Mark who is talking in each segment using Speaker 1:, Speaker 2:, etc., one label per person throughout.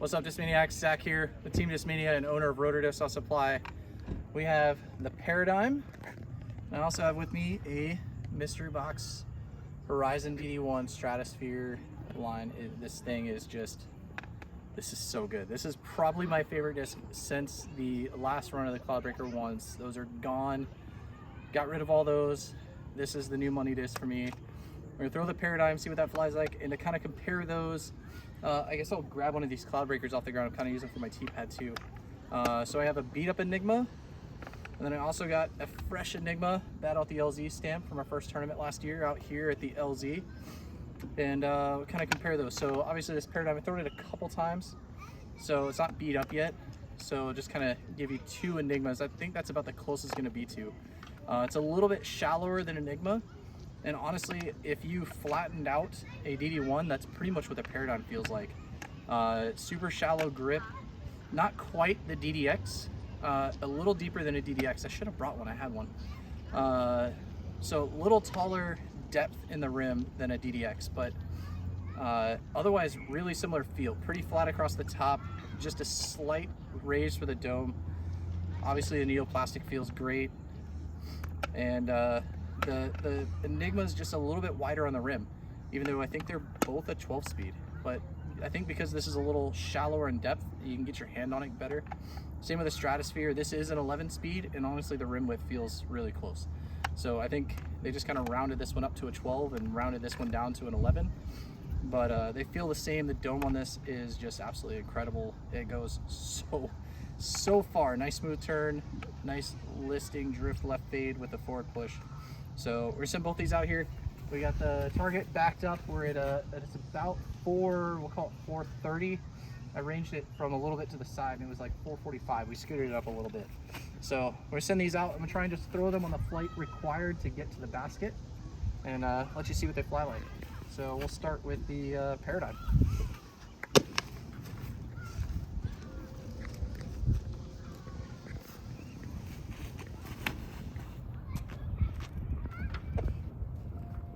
Speaker 1: What's up, Discmaniacs? Zach here with Team Discmania and owner of Rotor Disc Supply. We have the Paradigm, and I also have with me a mystery box Horizon DD1 Stratosphere line. This thing is just, this is so good. This is probably my favorite disc since the last run of the Cloudbreaker ones. Those are gone. Got rid of all those. This is the new money disc for me. We're gonna throw the Paradigm, see what that flies like, and to kind of compare those, I guess I'll grab one of these Cloudbreakers off the ground. I'm kind of using them for my T-pad too. So I have a beat up Enigma, and then I also got a fresh Enigma, that out the LZ stamp from our first tournament last year out here at the LZ. And we'll kind of compare those. So obviously this Paradigm, I've thrown it a couple times, so it's not beat up yet. So just kind of give you two Enigmas. I think that's about the closest it's going to be to. It's a little bit shallower than Enigma. And honestly, if you flattened out a DD1, that's pretty much what the Paradigm feels like. Super shallow grip, not quite the DDX, a little deeper than a DDX. I should have brought one, I had one. So a little taller depth in the rim than a DDX, but otherwise really similar feel. Pretty flat across the top, just a slight raise for the dome. Obviously the neoplastic feels great. And the Enigma is just a little bit wider on the rim, even though I think they're both a 12 speed. But I think because this is a little shallower in depth, you can get your hand on it better. Same with the Stratosphere. This is an 11 speed, and honestly the rim width feels really close. So I think they just kind of rounded this one up to a 12 and rounded this one down to an 11. But they feel the same. The dome on this is just absolutely incredible. It goes so far. Nice smooth turn, nice listing drift left fade with the forward push. So we're gonna send both these out here. We got the target backed up. We're at it's about we'll call it 430. I ranged it from a little bit to the side and it was like 445. We scooted it up a little bit. So we're gonna send these out. I'm gonna try and just throw them on the flight required to get to the basket and let you see what they fly like. So we'll start with the Paradigm.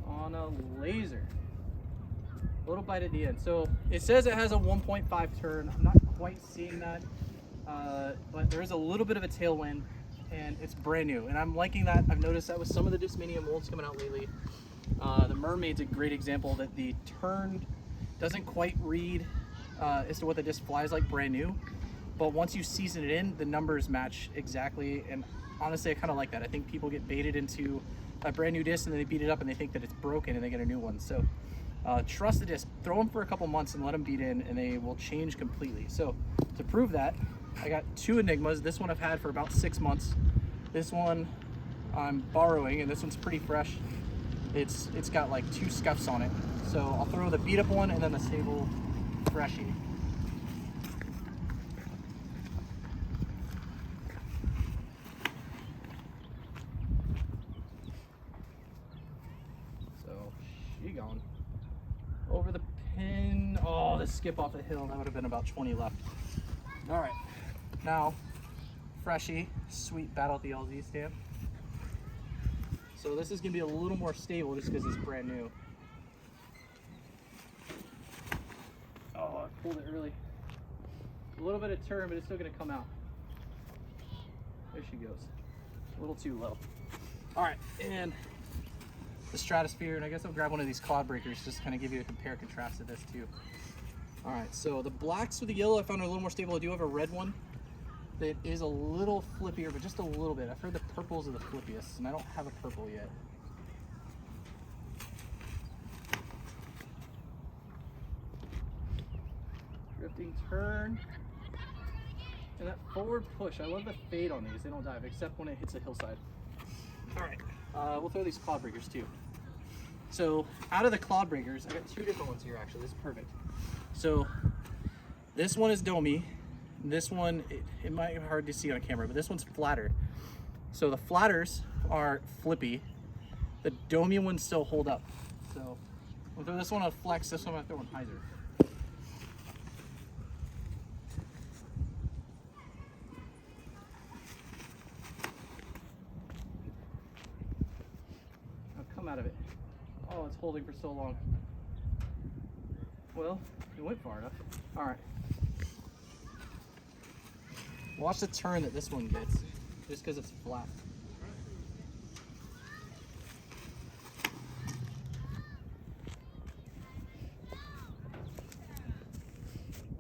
Speaker 1: On a laser. A little bite at the end. So it says it has a 1.5 turn. I'm not quite seeing that, but there is a little bit of a tailwind and it's brand new. And I'm liking that. I've noticed that with some of the Discmania molds coming out lately. The Mermaid's a great example that the turn doesn't quite read as to what the disc flies like brand new. But once you season it in, the numbers match exactly. And honestly, I kind of like that. I think people get baited into a brand new disc and then they beat it up and they think that it's broken and they get a new one. So trust the disc, throw them for a couple months and let them beat in and they will change completely. So to prove that, I got two Enigmas. This one I've had for about 6 months. This one I'm borrowing and this one's pretty fresh. It's got like 2 scuffs on it. So I'll throw the beat up one and then the stable freshie. Going over the pin. Oh, the skip off the hill, that would have been about 20 left. All right, now freshie, sweet battle at the LZ stamp. So this is gonna be a little more stable just because it's brand new. Oh, I pulled it early. A little bit of turn, but it's still gonna come out. There she goes. A little too low. All right, and the Stratosphere, and I guess I'll grab one of these Cloudbreakers just to kind of give you a compare contrast to this too. All right, so the blacks with the yellow I found are a little more stable. I do have a red one that is a little flippier, but just a little bit. I've heard the purples are the flippiest, and I don't have a purple yet. Drifting turn. And that forward push, I love the fade on these. They don't dive, except when it hits a hillside. All right. We'll throw these Cloudbreakers too. So out of the Cloudbreakers, I got 2 different ones here actually. This is perfect. So this one is domey. This one, it might be hard to see on camera, but this one's flatter. So the flatters are flippy. The domey ones still hold up. So we'll throw this one on flex. This one I'm gonna throw on hyzer. Out of it. Oh, it's holding for so long. Well, it went far enough. All right. Watch the turn that this one gets, just because it's flat.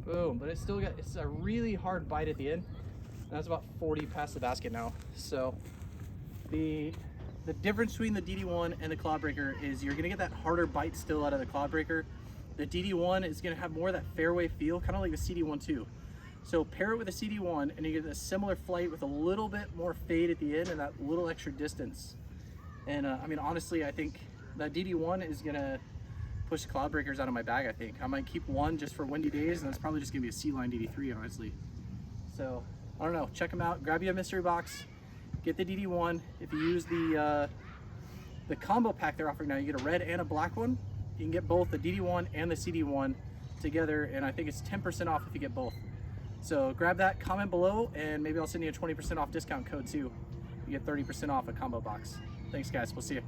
Speaker 1: Boom, but it's still got, it's a really hard bite at the end. That's about 40 past the basket now. So the difference between the DD1 and the Cloud Breaker is you're gonna get that harder bite still out of the Cloud Breaker. The DD1 is gonna have more of that fairway feel, kind of like the CD1 too. So pair it with a CD1 and you get a similar flight with a little bit more fade at the end and that little extra distance. And I mean, honestly, I think that DD1 is gonna push the Cloud Breakers out of my bag, I think. I might keep one just for windy days, and that's probably just gonna be a C-Line DD3, honestly. So, I don't know, check them out, grab you a mystery box, get the DD1. If you use the combo pack they're offering now, you get a red and a black one. You can get both the DD1 and the CD1 together, and I think it's 10% off if you get both. So grab that, comment below, and maybe I'll send you a 20% off discount code too. You get 30% off a combo box. Thanks guys, we'll see you.